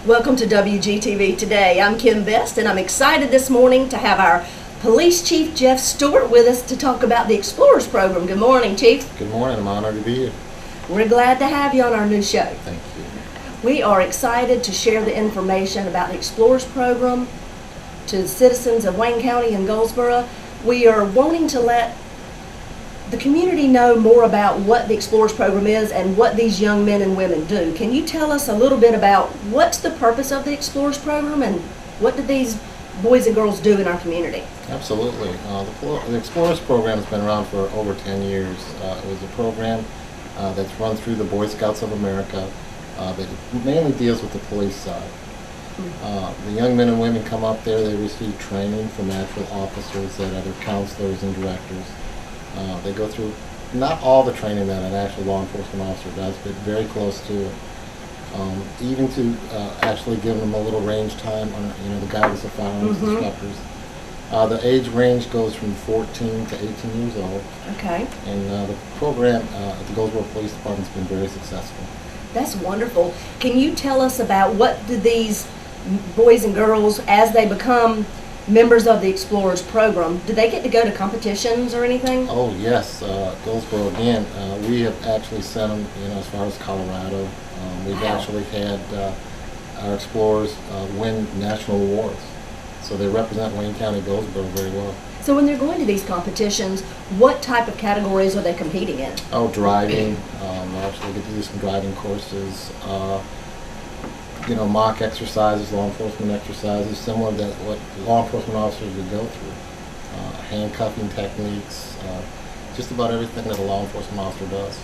Welcome to WGTV Today. I'm Kim Best, and I'm excited this morning to have our Police Chief Jeff Stewart with us to talk about the Explorers Program. Good morning, Chief. Good morning. I'm honored to be here. We're glad to have you on our new show. Thank you. We are excited to share the information about the Explorers Program to the citizens of Wayne County and Goldsboro. We are wanting to let the community know more about what the Explorers Program is and what these young men and women do. Can you tell us a little bit about what's the purpose of the Explorers Program and what do these boys and girls do in our community? Absolutely. The Explorers Program has been around for over 10 years. It was a program that's run through the Boy Scouts of America that mainly deals with the police side. The young men and women come up there, they receive training from actual officers that are their counselors and directors. They go through not all the training that an actual law enforcement officer does, but very close to it. Even to actually give them a little range time on the guidance of firearms instructors. The age range goes from 14 to 18 years old. Okay. And the program at the Goldsboro Police Department has been very successful. That's wonderful. Can you tell us about what do these boys and girls, as they become members of the Explorers Program, do they get to go to competitions or anything? Oh yes, Goldsboro again. We have actually sent them, as far as Colorado. We've Wow. actually had our Explorers win national awards, so they represent Wayne County, Goldsboro very well. So when they're going to these competitions, what type of categories are they competing in? Oh, driving. They actually get to do some driving courses. Mock exercises, law enforcement exercises, similar to what law enforcement officers would go through. Handcuffing techniques, just about everything that a law enforcement officer does.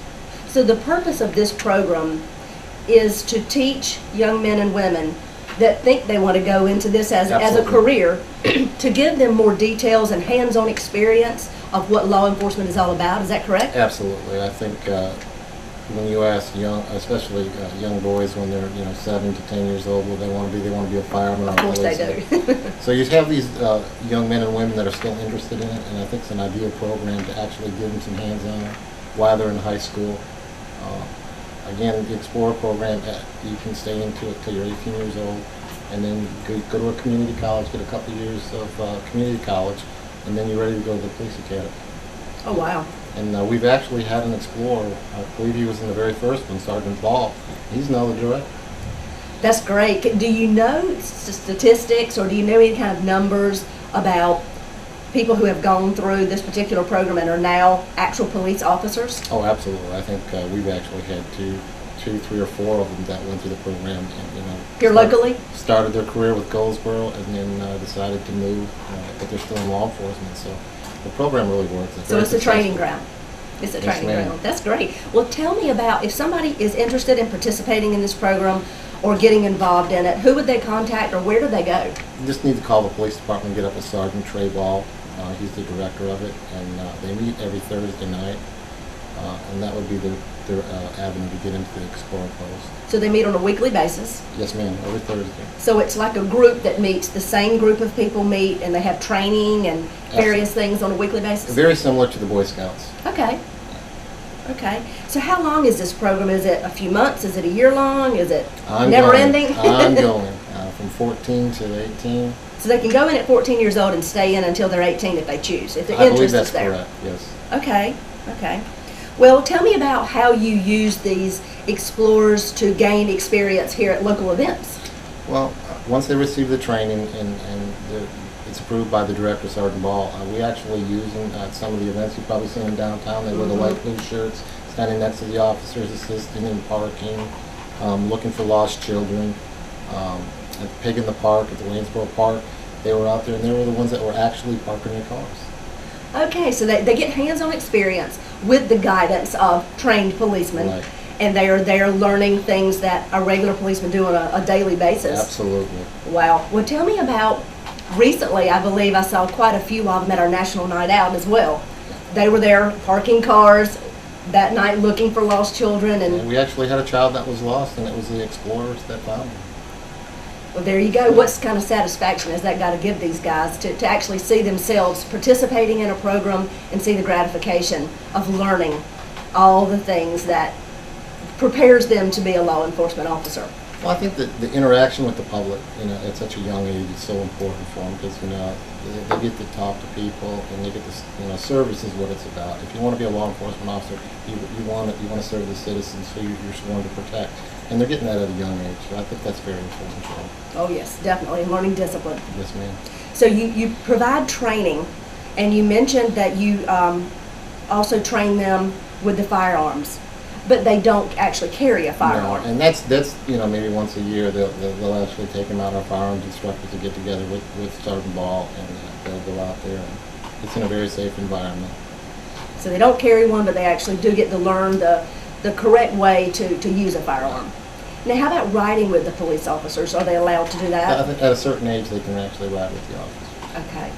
So the purpose of this program is to teach young men and women that think they want to go into this as a Absolutely. career, to give them more details and hands-on experience of what law enforcement is all about. Is that correct? Absolutely. I think when you ask especially young boys when they're 7 to 10 years old, what they want to be, a fireman or a Of course they policeman. do. So you have these young men and women that are still interested in it, and I think it's an ideal program to actually give them some hands-on while they're in high school. Again, the Explorer program, you can stay into it till you're 18 years old, and then go to a community college, get a couple years of community college, and then you're ready to go to the police academy. Oh, wow. And we've actually had an Explorer, I believe he was in the very first one, Sergeant Ball. He's now the director. That's great. Do you know statistics or do you know any kind of numbers about people who have gone through this particular program and are now actual police officers? Oh, absolutely. I think we've actually had two, 3 or 4 of them that went through the program and Here locally? started their career with Goldsboro and then decided to move, but they're still in law enforcement. So the program really works. So it's a training ground. It's a Yes, training ma'am. ground. That's great. Well, tell me about if somebody is interested in participating in this program or getting involved in it, who would they contact or where do they go? You just need to call the police department and get up with Sergeant Trey Ball. He's the director of it, and they meet every Thursday night, and that would be their avenue to get into the Explorer post. So they meet on a weekly basis. Yes, ma'am, every Thursday. So it's like a group that meets, the same group of people meet and they have training and various things on a weekly basis? Very similar to the Boy Scouts. Okay. Okay. So how long is this program? Is it a few months? Is it a year long? Is it never ending? Ongoing, from 14 to 18. So they can go in at 14 years old and stay in until they're 18 if they choose, if their I believe interest that's is there. correct, yes. Okay. Okay. Well, tell me about how you use these explorers to gain experience here at local events. Well, once they receive the training and it's approved by the director, Sergeant Ball, we actually use them at some of the events you've probably seen in downtown. They wear the light blue shirts, standing next to the officers, assisting in parking, looking for lost children. At Pig in the Park, at the Waynesboro Park, they were out there and they were the ones that were actually parking their cars. Okay, so they get hands-on experience with the guidance of trained policemen. Right. And they are there learning things that a regular policeman do on a daily basis. Absolutely. Wow. Well, tell me about, recently I believe I saw quite a few of them at our National Night Out as well. They were there parking cars that night looking for lost children. And we actually had a child that was lost, and it was the Explorers that found him. Well, there you go. What kind of satisfaction has that got to give these guys to actually see themselves participating in a program and see the gratification of learning all the things that prepares them to be a law enforcement officer? Well, I think that the interaction with the public, at such a young age is so important for them because, they get to talk to people and they get to, service is what it's about. If you want to be a law enforcement officer, you want to serve the citizens who you're sworn to protect. And they're getting that at a young age, so I think that's very important for them. Oh, yes, definitely, learning discipline. Yes, ma'am. So you provide training, and you mentioned that you also train them with the firearms, but they don't actually carry a firearm. No, and that's maybe once a year they'll actually take them out. Our firearms instructors will get together with Sergeant Ball, and they'll go out there. And it's in a very safe environment. So they don't carry one, but they actually do get to learn the correct way to use a firearm. Now, how about riding with the police officers? Are they allowed to do that? I think at a certain age they can actually ride with the officers. Okay,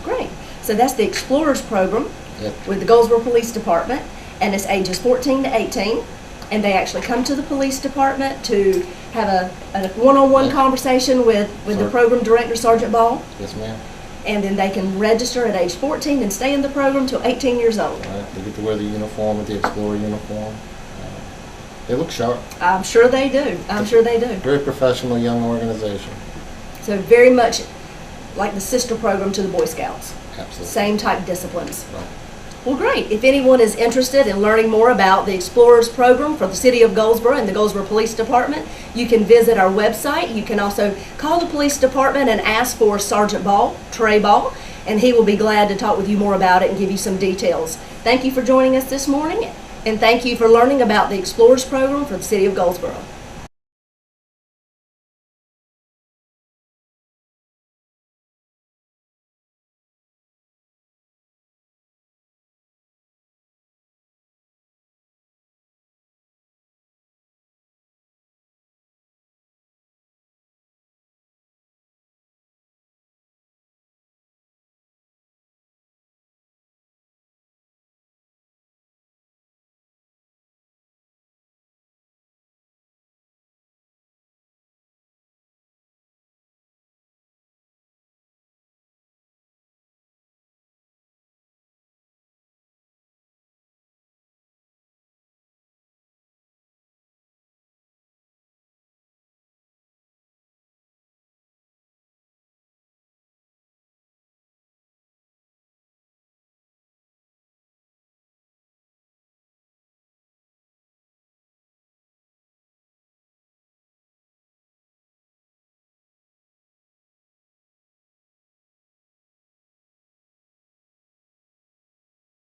great. So that's the Explorers program Yep. with the Goldsboro Police Department, and it's ages 14 to 18, and they actually come to the police department to have a one-on-one Yep. conversation with the program director, Sergeant Ball, Yes, ma'am. and then they can register at age 14 and stay in the program till 18 years old. All right. They get to wear the uniform with the Explorer uniform. They look sharp. I'm sure they do. I'm sure they do. Very professional young organization. So very much like the sister program to the Boy Scouts. Absolutely. Same type disciplines. Right. Well, great. If anyone is interested in learning more about the Explorers program for the City of Goldsboro and the Goldsboro Police Department, you can visit our website. You can also call the police department and ask for Sergeant Ball, Trey Ball, and he will be glad to talk with you more about it and give you some details. Thank you for joining us this morning, and thank you for learning about the Explorers program for the City of Goldsboro.